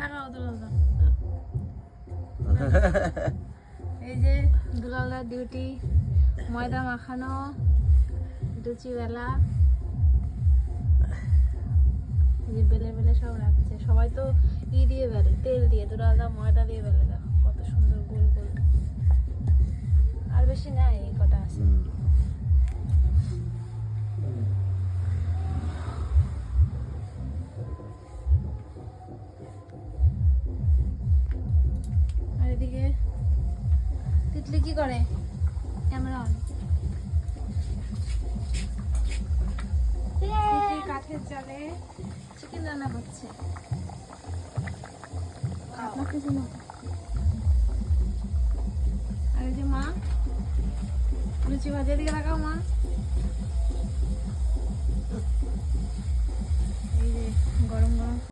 তাকাও দুলালদা। এই যে দুলালদার ডিউটি, ময়দা মাখানো, লুচি বেলা, এই যে বেলে বেলে সব রাখছে। সবাই তো দিয়ে বেলে, তেল দিয়ে, দুলালদা ময়দা দিয়ে বেলে। দেখো কত সুন্দর গোল গোল। আর বেশি নাই, এই কটা আছে। আর এদিকে তিতলি কি করে? Camera on. তিতলি কাঠের জালে চিকেন রান্না করছে। আর এই যে মা লুচি ভাজা, দিকে লাগাও মা। এই যে গরম গরম